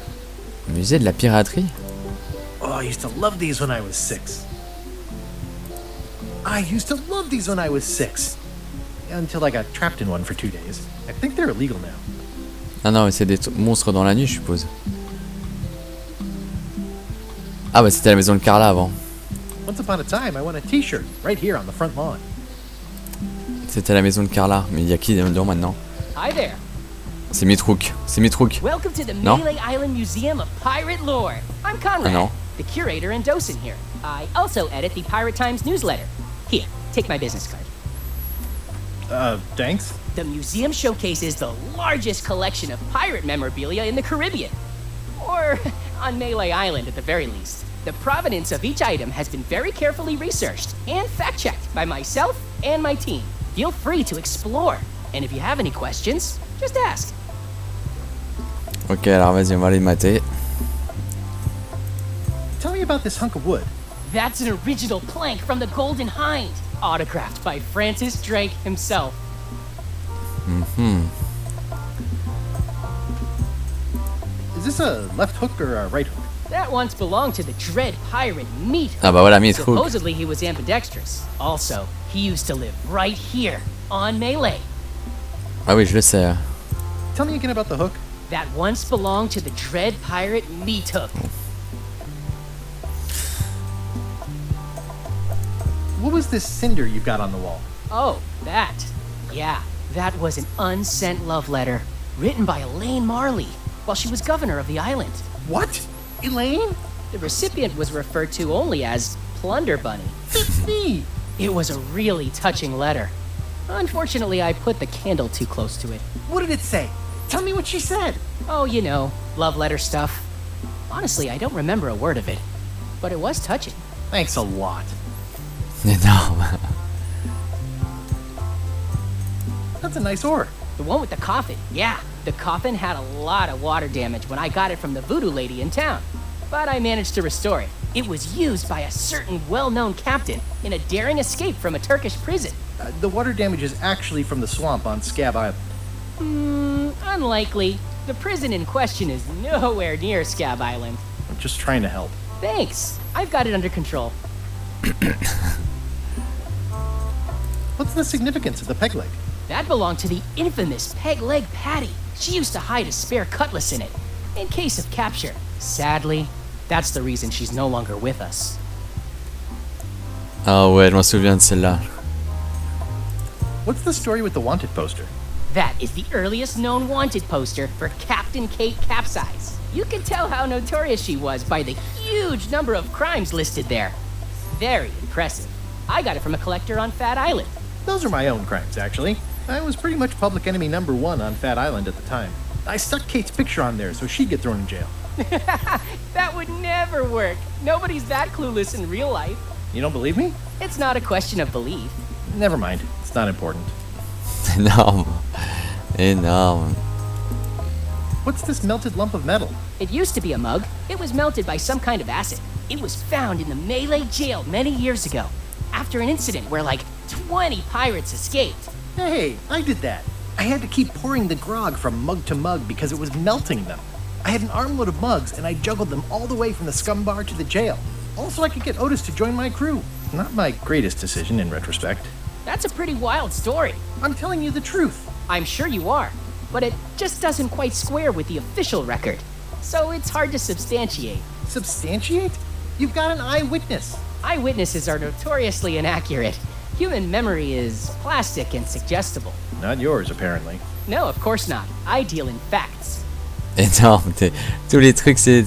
Speaker 1: Musée de la piraterie.
Speaker 2: Oh, I used to love these when I was 6. I used to love these when I was 6. Until I got trapped in one for 2 days. I think they're illegal now.
Speaker 1: Ah non, mais c'est des monstres dans la nuit, je suppose. Ah bah c'était la maison de Carla avant.
Speaker 2: Once upon a time, I won a t-shirt right here on the front lawn.
Speaker 1: C'était la maison de Carla, mais il y a qui dedans maintenant?
Speaker 11: Hi there.
Speaker 1: C'est Midhook. C'est Midhook.
Speaker 11: Welcome to the
Speaker 1: No?
Speaker 11: Melee Island Museum of Pirate Lore. I'm Conrad,
Speaker 1: no.
Speaker 11: the curator and docent here. I also edit the Pirate Times newsletter. Here, take my business card.
Speaker 2: Thanks.
Speaker 11: The museum showcases the largest collection of pirate memorabilia in the Caribbean. Or on Melee Island at the very least. The provenance of each item has been very carefully researched and fact-checked by myself and my team. Feel free to explore. And if you have any questions, just ask.
Speaker 1: Ok, alors vas-y, on va aller mater.
Speaker 2: Tell me about this hunk of wood.
Speaker 11: That's an original plank from the Golden Hind, autographed by Francis Drake himself.
Speaker 2: Is this a left hook or a right hook?
Speaker 11: That once belonged to the Dread Pirate Meat Hook.
Speaker 1: Ah bah voilà, Midhook.
Speaker 11: Supposedly he was ambidextrous. Also, he used to live right here on Melee.
Speaker 1: Ah oui, je le sais.
Speaker 2: Tell me again about the hook.
Speaker 11: That once belonged to the Dread Pirate Meat Hook.
Speaker 2: What was this cinder you've got on the wall?
Speaker 11: Oh, that. Yeah, that was an unsent love letter written by Elaine Marley while she was governor of the island.
Speaker 2: What? Elaine?
Speaker 11: The recipient was referred to only as Plunder Bunny.
Speaker 2: It's me!
Speaker 11: It was a really touching letter. Unfortunately, I put the candle too close to it.
Speaker 2: What did it say? Tell me what she said.
Speaker 11: Oh, you know, love letter stuff. Honestly, I don't remember a word of it, but it was touching.
Speaker 2: Thanks a lot.
Speaker 1: Énorme.
Speaker 2: That's a nice ore.
Speaker 11: The one with the coffin, yeah. The coffin had a lot of water damage when I got it from the voodoo lady in town. But I managed to restore it. It was used by a certain well-known captain in a daring escape from a Turkish prison.
Speaker 2: The water damage is actually from the swamp on Scab Island.
Speaker 11: Unlikely. The prison in question is nowhere near Scab Island.
Speaker 2: I'm just trying to help.
Speaker 11: Thanks. I've got it under control.
Speaker 2: What's the significance of the peg leg?
Speaker 11: That belonged to the infamous Peg Leg Patty. She used to hide a spare cutlass in it, in case of capture. Sadly, that's the reason she's no longer with us.
Speaker 1: Ah ouais, je m'en souviens de celle-là.
Speaker 2: What's the story with the wanted poster?
Speaker 11: That is the earliest known wanted poster for Captain Kate Capsize. You can tell how notorious she was by the huge number of crimes listed there. Very impressive. I got it from a collector on Fat Island.
Speaker 2: Those are my own crimes, actually. I was pretty much public enemy number 1 on Fat Island at the time. I stuck Kate's picture on there so she'd get thrown in jail.
Speaker 11: That would never work. Nobody's that clueless in real life.
Speaker 2: You don't believe me?
Speaker 11: It's not a question of belief.
Speaker 2: Never mind. It's not important.
Speaker 1: Énorme. Énorme.
Speaker 2: What's this melted lump of metal?
Speaker 11: It used to be a mug. It was melted by some kind of acid. It was found in the Malay jail many years ago, after an incident where like 20 pirates escaped.
Speaker 2: Hey, I did that. I had to keep pouring the grog from mug to mug because it was melting them. I had an armload of mugs and I juggled them all the way from the scum bar to the jail. Also, I could get Otis to join my crew. Not my greatest decision in retrospect.
Speaker 11: That's a pretty wild story.
Speaker 2: I'm telling you the truth.
Speaker 11: I'm sure you are, but it just doesn't quite square with the official record. So it's hard to substantiate.
Speaker 2: Substantiate? You've got an eyewitness.
Speaker 11: Eyewitnesses are notoriously inaccurate. Human memory is plastic and suggestible.
Speaker 2: Not yours, apparently.
Speaker 11: No, of course not. I deal in facts.
Speaker 1: Énorme. Tous les trucs, c'est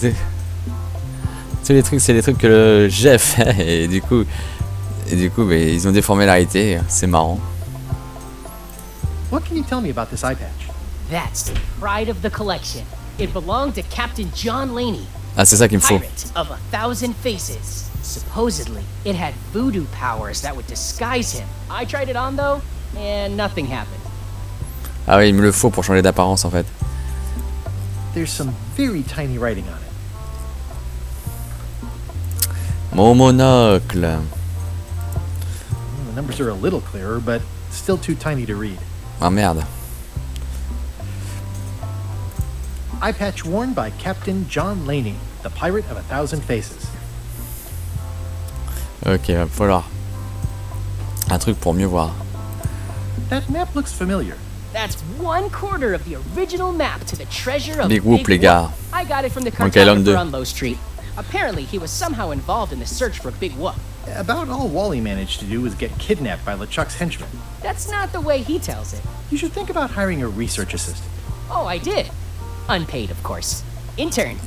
Speaker 1: les trucs que le j'ai fait et du coup, bah, ils ont déformé la réalité. C'est marrant.
Speaker 2: What can you tell me about this eye patch?
Speaker 11: That's the pride of the collection. It belonged to Captain John Laney.
Speaker 1: Ah, c'est ça qu'il me faut.
Speaker 11: Pirate of 1,000 faces. Supposedly, it had voodoo powers that would disguise him. I tried it on though, and nothing happened.
Speaker 1: Ah oui, il me le faut pour changer d'apparence en fait.
Speaker 2: There's some very tiny writing on it.
Speaker 1: Mon monocle.
Speaker 2: The numbers are a little clearer, but still too tiny to read.
Speaker 1: Ah merde.
Speaker 2: Eye patch worn by Captain John Laney, the pirate of 1,000 faces.
Speaker 1: Ok, va falloir un truc pour mieux voir.
Speaker 2: That map looks familiar.
Speaker 11: That's 1/4 of the original map to the treasure of
Speaker 1: Big Whoop, les gars.
Speaker 11: I got it from the
Speaker 1: Ok, l'homme
Speaker 11: cartographer
Speaker 1: deux.
Speaker 11: on Low Street. Apparently, he was somehow involved in the search for Big Whoop.
Speaker 2: About all Wally managed to do was get kidnapped by LeChuck's henchmen.
Speaker 11: That's not the way he tells it.
Speaker 2: You should think about hiring a research assistant.
Speaker 11: Oh, I did. Unpaid, of course. Intern.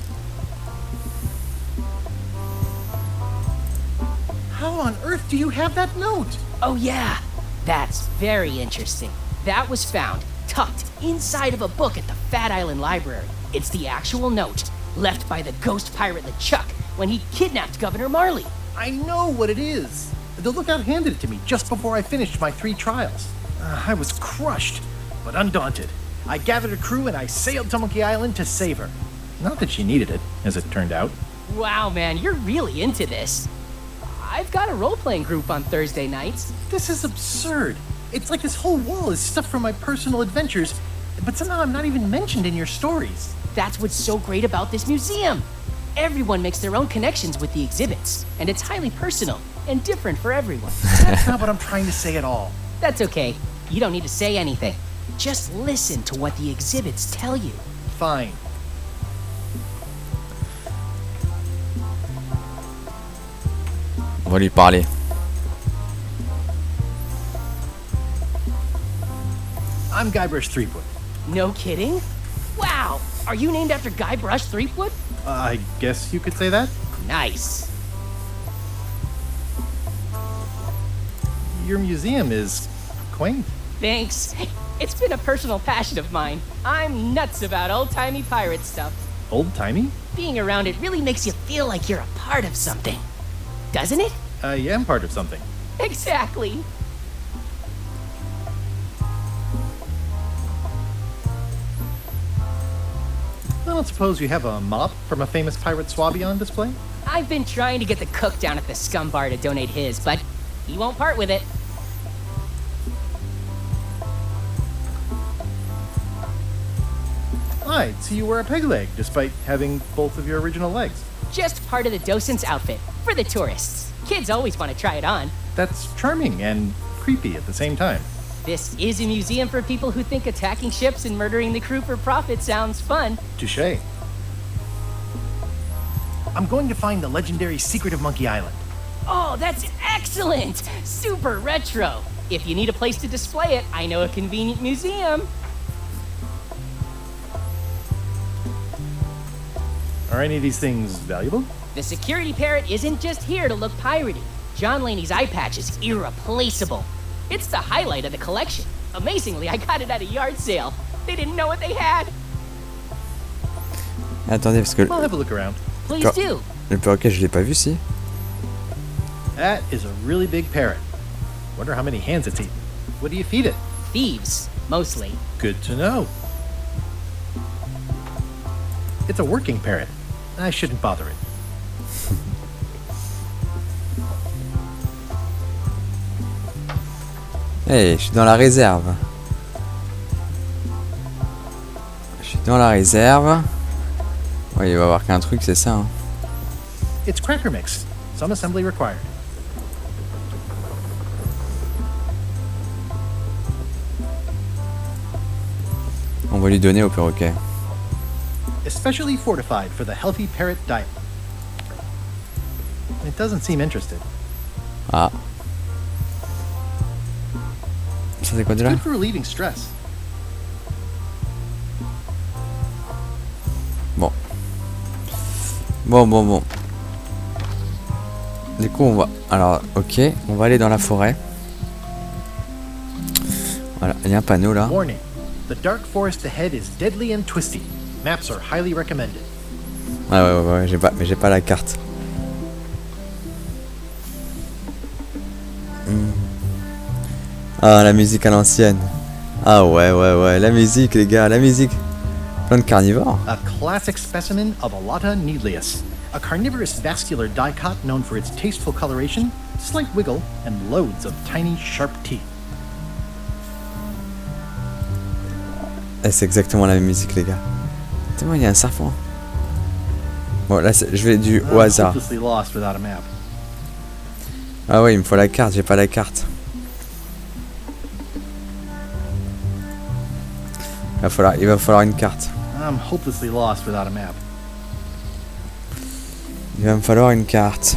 Speaker 2: How on earth do you have that note?
Speaker 11: Oh, yeah. That's very interesting. That was found, tucked inside of a book at the Fat Island Library. It's the actual note, left by the ghost pirate LeChuck when he kidnapped Governor Marley.
Speaker 2: I know what it is. The lookout handed it to me just before I finished my 3 trials. I was crushed, but undaunted. I gathered a crew and I sailed to Monkey Island to save her. Not that she needed it, as it turned out.
Speaker 11: Wow, man, you're really into this. I've got a role-playing group on Thursday nights.
Speaker 2: This is absurd. It's like this whole wall is stuff from my personal adventures, but somehow I'm not even mentioned in your stories.
Speaker 11: That's what's so great about this museum. Everyone makes their own connections with the exhibits, and it's highly personal and different for everyone.
Speaker 2: That's not what I'm trying to say at all.
Speaker 11: That's okay. You don't need to say anything. Just listen to what the exhibits tell you.
Speaker 2: Fine.
Speaker 1: On va lui parler.
Speaker 2: I'm Guybrush Threepwood.
Speaker 11: No kidding? Wow! Are you named after Guybrush Threepwood?
Speaker 2: I guess you could say that.
Speaker 11: Nice.
Speaker 2: your museum is quaint.
Speaker 11: Thanks. It's been a personal passion of mine. I'm nuts about old-timey pirate stuff.
Speaker 2: Old-timey?
Speaker 11: Being around it really makes you feel like you're a part of something. Doesn't it?
Speaker 2: I am part of something.
Speaker 11: Exactly.
Speaker 2: I don't suppose you have a mop from a famous pirate swabby on display?
Speaker 11: I've been trying to get the cook down at the Scum Bar to donate his, but he won't part with it.
Speaker 2: I'd see you wear a peg leg, despite having both of your original legs.
Speaker 11: Just part of the docent's outfit, for the tourists. Kids always want to try it on.
Speaker 2: That's charming and creepy at the same time.
Speaker 11: This is a museum for people who think attacking ships and murdering the crew for profit sounds fun.
Speaker 2: Touché. I'm going to find the legendary secret of Monkey Island.
Speaker 11: Oh, that's excellent! Super retro. If you need a place to display it, I know a convenient museum.
Speaker 2: Are any of these things valuable?
Speaker 11: The security parrot isn't just here to look piratey. John Laney's eye patch is irreplaceable. It's the highlight of the collection. Amazingly, I got it at a yard sale. They didn't know what they had.
Speaker 1: Attendez, parce que
Speaker 2: I'll have a look around.
Speaker 11: Please do.
Speaker 1: le perroquet, je l'ai pas vu, si.
Speaker 2: That is a really big parrot. Wonder how many hands it's eaten. What do you feed it?
Speaker 11: Thieves, mostly.
Speaker 2: Good to know. It's a working parrot. I shouldn't bother it.
Speaker 1: Hey, je suis dans la réserve. Je suis dans la réserve. Ouais, il va y avoir qu'un truc, c'est ça. Hein.
Speaker 2: It's cracker mix. Some assembly required.
Speaker 1: On va lui donner au perroquet.
Speaker 2: Especially fortified for the healthy parrot diet. It doesn't seem interested.
Speaker 1: Ah. Ça c'est quoi déjà?
Speaker 2: Good for relieving stress.
Speaker 1: Bon. Bon. Du coup, on va... Alors, ok. On va aller dans la forêt. Voilà, il y a un panneau là.
Speaker 2: Warning. The dark forest ahead is deadly and twisty. Maps are highly recommended.
Speaker 1: Ouais, mais j'ai pas la carte. Ah, la musique à l'ancienne. Ah ouais, la musique les gars, la musique. Plein de carnivores.
Speaker 2: A classic specimen of Alata needlius, a carnivorous vascular dicot known for its tasteful coloration, slight wiggle, and loads of tiny sharp teeth.
Speaker 1: Eh, c'est exactement la même musique les gars. Attends, il y a un serpent. Bon là je vais au hasard.
Speaker 2: Hopelessly lost without a map.
Speaker 1: Ah ouais, il me faut la carte, j'ai pas la carte. Il va falloir une carte.
Speaker 2: I'm hopelessly lost without a map.
Speaker 1: Il va me falloir une carte.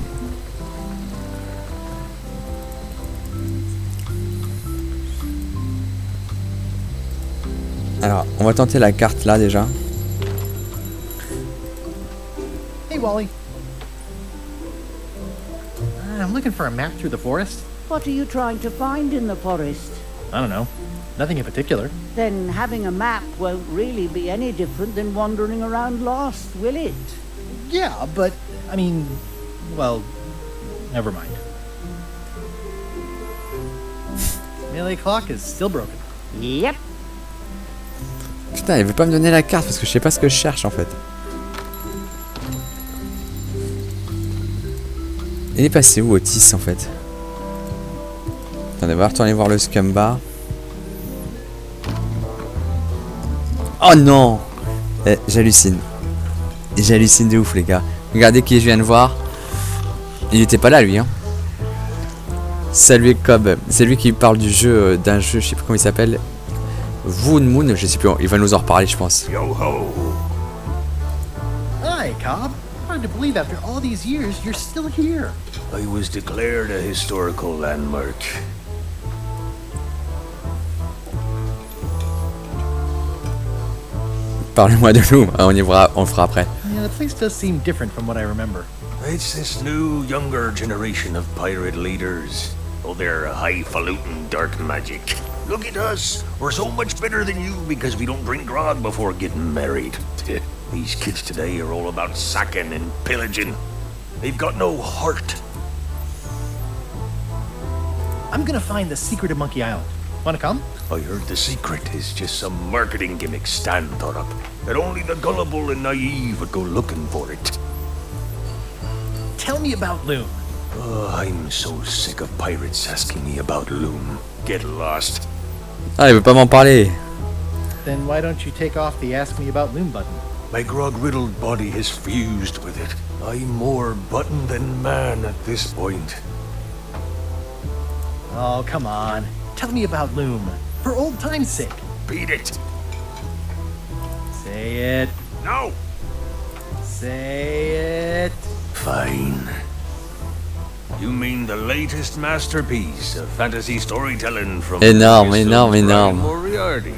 Speaker 1: Alors, on va tenter la carte là déjà.
Speaker 2: Hey, Wally. I'm looking for a map through the forest.
Speaker 3: What are you trying to find in the forest?
Speaker 2: I don't know. Nothing in particular.
Speaker 3: Then having a map won't really be any different than wandering around lost, will it?
Speaker 2: Yeah, but, I mean, well, never mind. Melee clock is still broken.
Speaker 3: Yep.
Speaker 1: Putain, il veut pas me donner la carte parce que je sais pas ce que je cherche en fait. Il est passé où Otis en fait? Attendez, on va retourner voir le Scum Bar. Oh non! Eh, j'hallucine. J'hallucine de ouf les gars. Regardez qui je viens de voir. Il était pas là lui hein. Salut Cobb. C'est lui qui parle du jeu, d'un jeu, je sais plus comment il s'appelle. Woon Moon, je sais plus, il va nous en reparler je pense.
Speaker 5: Yo ho!
Speaker 2: Hi, Cobb. Hard to believe after all these years you're still here.
Speaker 5: I was declared a historical landmark.
Speaker 1: Parlez-moi de nous, on le fera après.
Speaker 2: Yeah, the place does seem different from what I remember.
Speaker 5: It's this new, younger generation of pirate leaders. Oh, they're highfalutin dark magic. Look at us. We're so much better than you because we don't drink grog before getting married. These kids today are all about sacking and pillaging. They've got no heart.
Speaker 2: I'm gonna find the secret of Monkey Island. Wanna come?
Speaker 5: I heard the secret is just some marketing gimmick Stan thought up. That only the gullible and naive would go looking for it.
Speaker 2: Tell me about Loom.
Speaker 5: Oh, I'm so sick of pirates asking me about Loom. Get lost.
Speaker 1: Ah, il veut pas m'en parler.
Speaker 2: Then why don't you take off the Ask Me About Loom button?
Speaker 5: My grog-riddled body has fused with it. I'm more button than man at this point.
Speaker 2: Oh, come on. Tell me about Loom. For old time's sake.
Speaker 5: Beat it.
Speaker 2: Say it.
Speaker 5: No.
Speaker 2: Say it.
Speaker 5: Fine. You mean the latest masterpiece of fantasy storytelling from
Speaker 1: Énorme.
Speaker 5: Moriarty?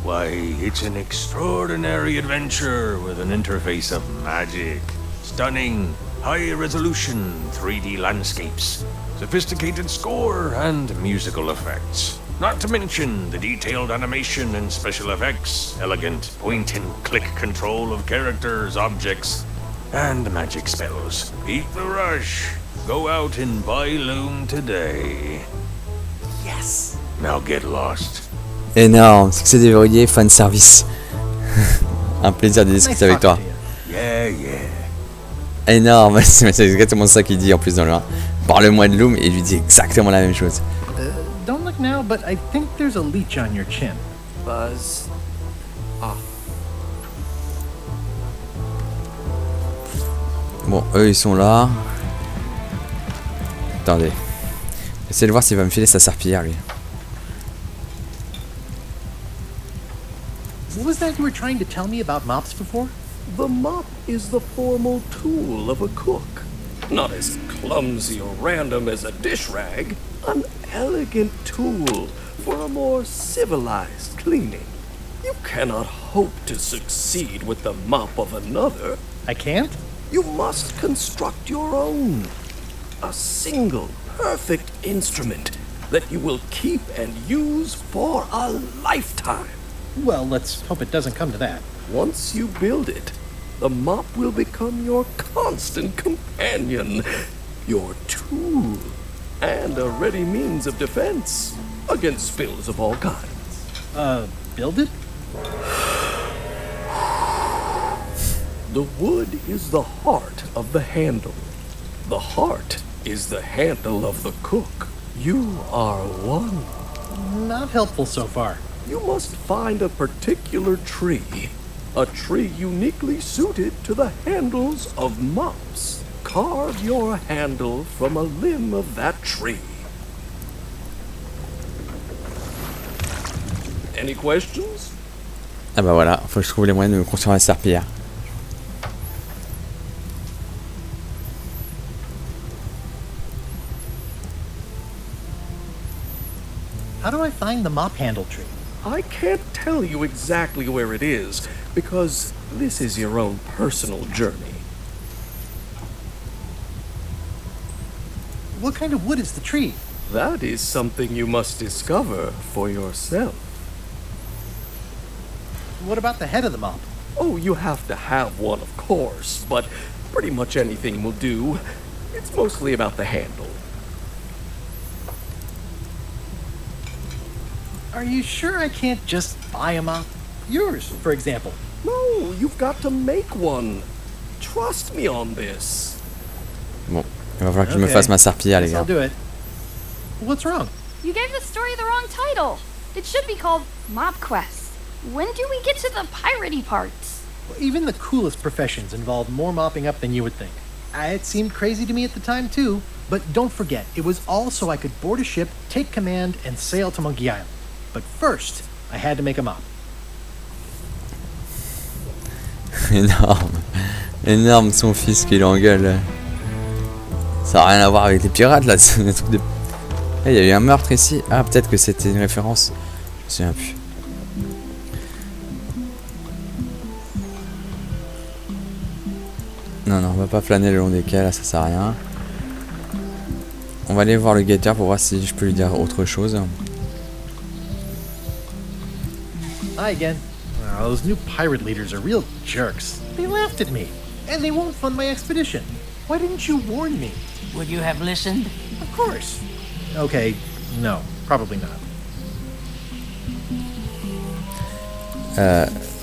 Speaker 5: Why, it's an extraordinary adventure with an interface of magic. Stunning, high-resolution 3D landscapes, sophisticated score, and musical effects. Not to mention the detailed animation and special effects, elegant point-and-click control of characters, objects, and magic spells. Beat the rush. Go out and buy Loom today.
Speaker 2: Yes.
Speaker 5: Now get lost.
Speaker 1: Énorme, succès des verrouillés, fan service. Un plaisir de discuter avec toi.
Speaker 5: Yeah.
Speaker 1: Énorme, c'est exactement ça qu'il dit en plus dans le 1. Parle-moi de Loom et il lui dit exactement la même chose.
Speaker 2: Don't look now, but I think there's a leech on your chin.
Speaker 12: Buzz. Off.
Speaker 1: Bon, eux ils sont là. Attendez. Essayez de voir s'il va me filer sa serpillière lui.
Speaker 2: What was that you were trying to tell me about mops before?
Speaker 12: The mop is the formal tool of a cook. Not as clumsy or random as a dish rag. An elegant tool for a more civilized cleaning. You cannot hope to succeed with the mop of another.
Speaker 2: I can't?
Speaker 12: You must construct your own. A single, perfect instrument that you will keep and use for a lifetime.
Speaker 2: Well, let's hope it doesn't come to that.
Speaker 12: Once you build it, the mop will become your constant companion, your tool, and a ready means of defense against spills of all kinds.
Speaker 2: Build it?
Speaker 12: The wood is the heart of the handle. The heart is the handle of the cook. You are one.
Speaker 2: Not helpful so far.
Speaker 12: You must find a particular tree. A tree uniquely suited to the handles of mops. Carve your handle from a limb of that tree. Any questions?
Speaker 1: Ah bah voilà, faut que je trouve les moyens de me construire la serpillière.
Speaker 2: How do I find the mop handle tree?
Speaker 12: I can't tell you exactly where it is, because this is your own personal journey.
Speaker 2: What kind of wood is the tree?
Speaker 12: That is something you must discover for yourself.
Speaker 2: What about the head of the mop?
Speaker 12: Oh, you have to have one, of course, but pretty much anything will do. It's mostly about the handle.
Speaker 2: Are you sure I can't just buy a mop? Yours, for example.
Speaker 12: No, you've got to make one. Trust me on this.
Speaker 1: Bon, il va falloir que je me fasse ma serpillière les
Speaker 2: Guess
Speaker 1: gars.
Speaker 2: I'll do it. What's wrong?
Speaker 13: You gave the story the wrong title. It should be called Mop Quest. When do we get to the piratey parts?
Speaker 2: Even the coolest professions involve more mopping up than you would think. It seemed crazy to me at the time too, but don't forget, it was all so I could board a ship, take command, and sail to Monkey Island. But first, I had to make a mop.
Speaker 1: Énorme. Énorme son fils qui l'engueule. Ça n'a rien à voir avec les pirates là, c'est des trucs de... Il y a eu un meurtre ici. Ah, peut-être que c'était une référence. Je me souviens plus. Non, on va pas flâner le long des quais là, ça sert à rien. On va aller voir le guetteur pour voir si je peux lui dire autre chose.
Speaker 2: Hi again. Oh, those new pirate leaders are real jerks. They laughed at me, and they won't fund my expedition. Why didn't you warn me?
Speaker 3: Would you have listened?
Speaker 2: Of course. Okay, no, probably not.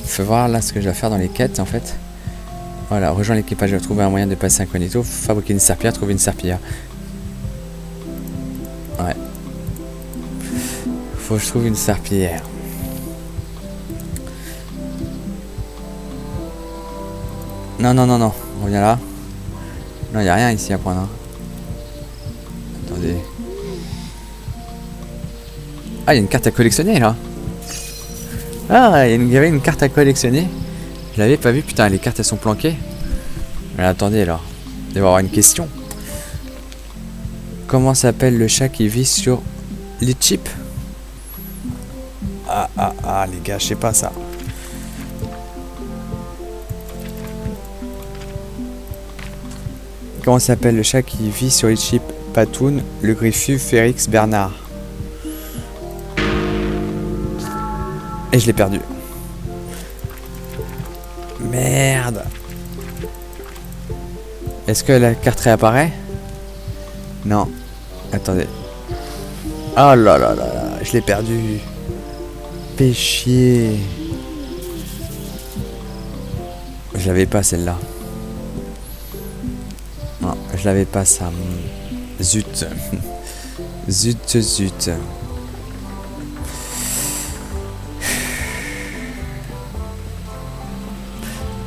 Speaker 1: Faut voir là ce que je dois faire dans les quêtes en fait. Voilà, rejoins l'équipage, trouver un moyen de passer incognito, fabriquer une serpillière, trouver une serpillière. Ouais. Faut que je trouve une serpillière. Non, non, non, non. On revient là. Non, il n'y a rien ici à prendre. Hein. Attendez. Ah, il y a une carte à collectionner là. Ah, il y avait une carte à collectionner. Je l'avais pas vu, putain, les cartes elles sont planquées. Mais attendez alors. Il doit y avoir une question. Comment s'appelle le chat qui vit sur les chips? Ah, les gars, je sais pas ça. Comment s'appelle le chat qui vit sur les chips? Patoun, le griffu, Férix, Bernard. Et je l'ai perdu. Merde. Est-ce que la carte réapparaît? Non. Attendez. Oh là là là là, je l'ai perdu. Péchier. Je l'avais pas celle-là. Non, je l'avais pas ça. Zut. Zut, zut.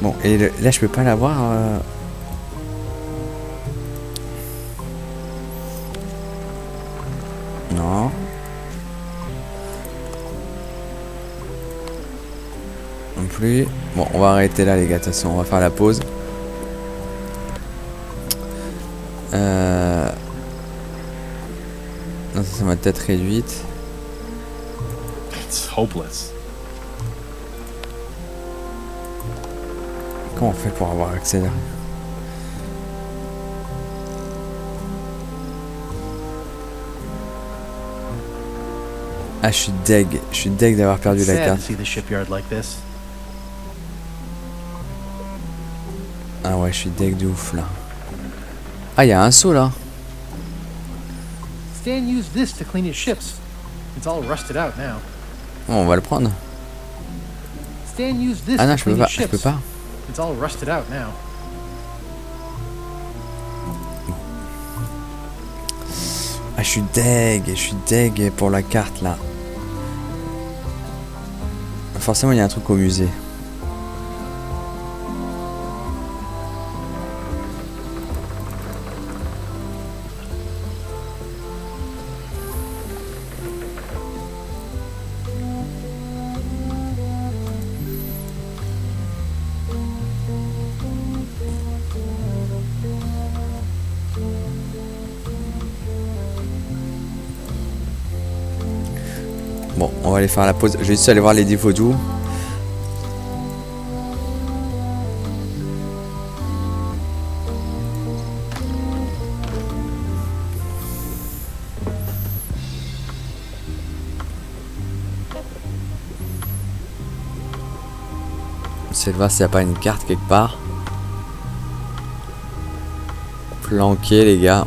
Speaker 1: Bon, et là je peux pas l'avoir. Non. Non plus. Bon, on va arrêter là les gars, de toute façon, on va faire la pause. Non, ça c'est ma tête réduite.
Speaker 2: It's hopeless.
Speaker 1: Comment on fait pour avoir accès là? Ah, je suis deg d'avoir perdu la
Speaker 2: Sad
Speaker 1: carte.
Speaker 2: to see the shipyard like this.
Speaker 1: Ah ouais, je suis deg de ouf là. Ah, il y a un seau là.
Speaker 2: Stan used this to clean his ships. It's all rusted out now.
Speaker 1: Bon, on va le prendre.
Speaker 2: Stan used this
Speaker 1: Ah non,
Speaker 2: to
Speaker 1: je peux
Speaker 2: clean
Speaker 1: pas,
Speaker 2: his
Speaker 1: je peux
Speaker 2: ships.
Speaker 1: pas.
Speaker 2: It's all rusted out now.
Speaker 1: Ah, je suis deg pour la carte là. Forcément, il y a un truc au musée. Bon, on va aller faire la pause. Je vais juste aller voir les vaudous. J'essaie de voir s'il n'y a pas une carte quelque part. Planqué les gars.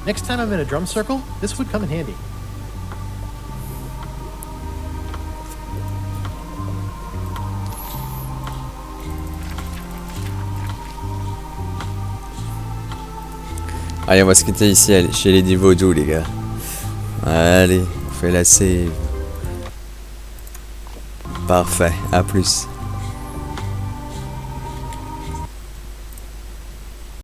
Speaker 2: Next time I'm in a drum circle, this would come in handy.
Speaker 1: Allez, on va se quitter ici chez les vaudous les gars. Allez, on fait la save. Parfait, à plus.